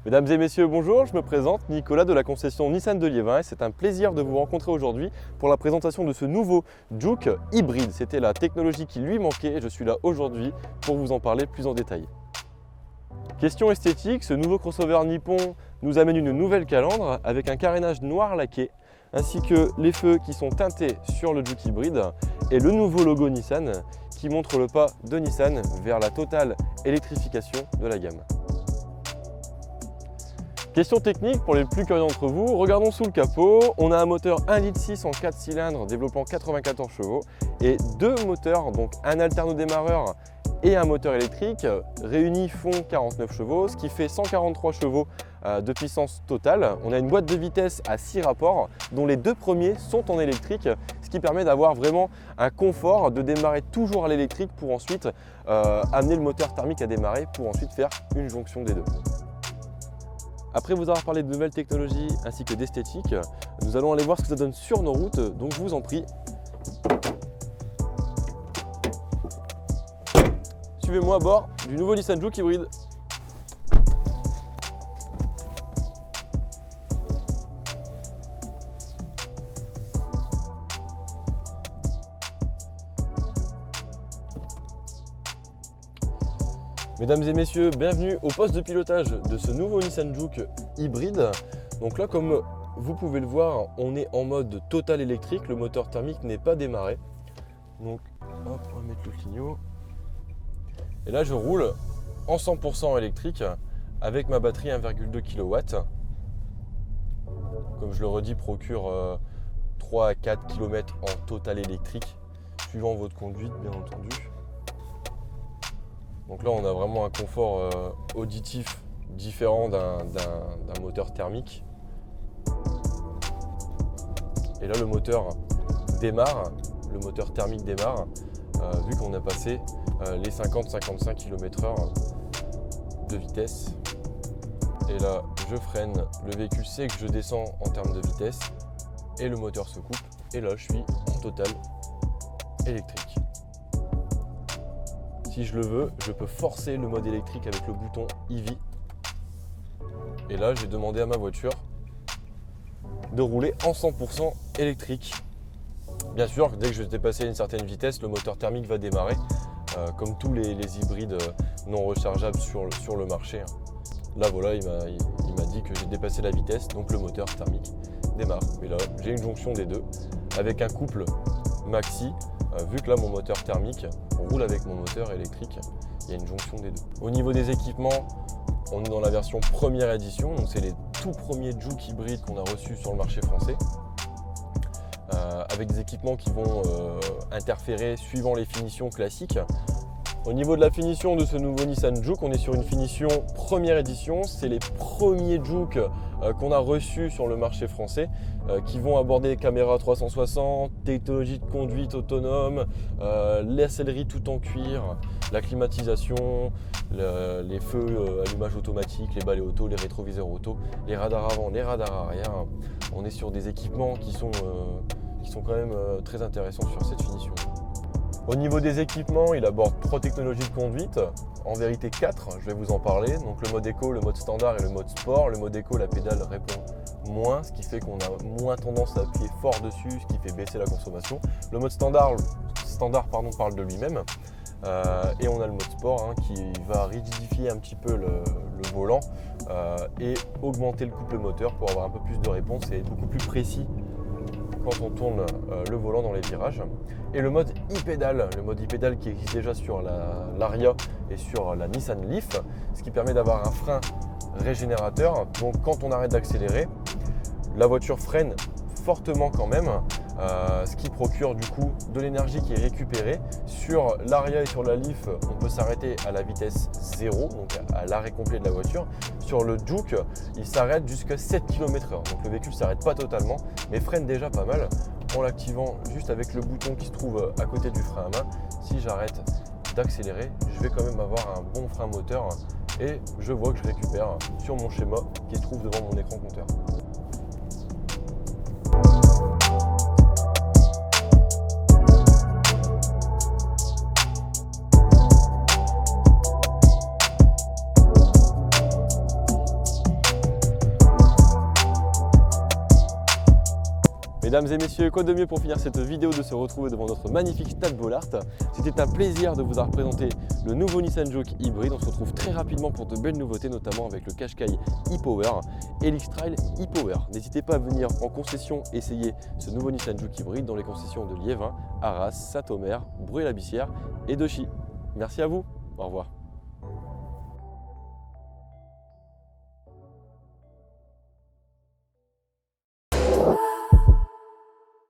Mesdames et messieurs, bonjour, je me présente Nicolas de la concession Nissan de Liévin et c'est un plaisir de vous rencontrer aujourd'hui pour la présentation de ce nouveau Juke hybride. C'était la technologie qui lui manquait et je suis là aujourd'hui pour vous en parler plus en détail. Question esthétique, ce nouveau crossover nippon nous amène une nouvelle calandre avec un carénage noir laqué ainsi que les feux qui sont teintés sur le Juke hybride et le nouveau logo Nissan qui montre le pas de Nissan vers la totale électrification de la gamme. Question technique pour les plus curieux d'entre vous, regardons sous le capot, on a un moteur 1,6 litre en 4 cylindres développant 94 chevaux et deux moteurs, donc un alternodémarreur et un moteur électrique réunis font 49 chevaux, ce qui fait 143 chevaux de puissance totale. On a une boîte de vitesse à 6 rapports dont les deux premiers sont en électrique, ce qui permet d'avoir vraiment un confort de démarrer toujours à l'électrique pour ensuite amener le moteur thermique à démarrer pour ensuite faire une jonction des deux. Après vous avoir parlé de nouvelles technologies ainsi que d'esthétique, nous allons aller voir ce que ça donne sur nos routes, donc je vous en prie. Suivez-moi à bord du nouveau Nissan Juke hybride. Mesdames et messieurs, bienvenue au poste de pilotage de ce nouveau Nissan Juke hybride. Donc là, comme vous pouvez le voir, on est en mode total électrique, le moteur thermique n'est pas démarré. Donc hop, on va mettre le clignot. Et là, je roule en 100% électrique avec ma batterie 1,2 kW. Comme je le redis, procure 3 à 4 km en total électrique, suivant votre conduite bien entendu. Donc là, on a vraiment un confort auditif différent d'un moteur thermique. Et là, le moteur démarre, le moteur thermique démarre, vu qu'on a passé les 50-55 km/h de vitesse. Et là, je freine, le véhicule sait que je descends en termes de vitesse et le moteur se coupe. Et là, je suis en total électrique. Si je le veux, je peux forcer le mode électrique avec le bouton EV. Et là, j'ai demandé à ma voiture de rouler en 100% électrique. Bien sûr, dès que je vais dépasser une certaine vitesse, le moteur thermique va démarrer, comme tous les hybrides non rechargeables sur le marché. Là, voilà, il m'a dit que j'ai dépassé la vitesse, donc le moteur thermique démarre. Mais là, j'ai une jonction des deux avec un couple maxi. Vu que là mon moteur thermique roule avec mon moteur électrique, il y a une jonction des deux. Au niveau des équipements, on est dans la version première édition, donc c'est les tout premiers Juke hybrides qu'on a reçus sur le marché français, avec des équipements qui vont interférer suivant les finitions classiques. Au niveau de la finition de ce nouveau Nissan Juke, on est sur une finition première édition. C'est les premiers Juke qu'on a reçus sur le marché français qui vont aborder les caméras 360, technologie de conduite autonome, les selleries tout en cuir, la climatisation, les feux allumage automatique, les balais auto, les rétroviseurs auto, les radars avant, les radars arrière. On est sur des équipements qui sont quand même très intéressants sur cette finition. Au niveau des équipements, il aborde 3 technologies de conduite, en vérité 4, je vais vous en parler. Donc le mode éco, le mode standard et le mode sport. Le mode éco, la pédale répond moins, ce qui fait qu'on a moins tendance à appuyer fort dessus, ce qui fait baisser la consommation. Le mode standard parle de lui-même. Et on a le mode sport qui va rigidifier un petit peu le volant et augmenter le couple moteur pour avoir un peu plus de réponse et être beaucoup plus précis quand on tourne le volant dans les virages. Et le mode e-pédale, qui existe déjà sur l'Ariya et sur la Nissan Leaf, ce qui permet d'avoir un frein régénérateur. Donc quand on arrête d'accélérer, la voiture freine fortement quand même, ce qui procure du coup de l'énergie qui est récupérée. Sur l'Ariya et sur la Leaf, on peut s'arrêter à la vitesse 0, donc à l'arrêt complet de la voiture. Sur le Juke, il s'arrête jusqu'à 7 km/h, donc le véhicule ne s'arrête pas totalement, mais freine déjà pas mal en l'activant juste avec le bouton qui se trouve à côté du frein à main. Si j'arrête d'accélérer, je vais quand même avoir un bon frein moteur et je vois que je récupère sur mon schéma qui se trouve devant mon écran compteur. Mesdames et messieurs, quoi de mieux pour finir cette vidéo de se retrouver devant notre magnifique Stade Bollaert. C'était un plaisir de vous avoir présenté le nouveau Nissan Juke hybride. On se retrouve très rapidement pour de belles nouveautés, notamment avec le Qashqai e-Power et l'X-Trail e-Power. N'hésitez pas à venir en concession essayer ce nouveau Nissan Juke hybride dans les concessions de Liévin, Arras, Saint-Omer, Bruay-la-Bissière et Dochy. Merci à vous, au revoir.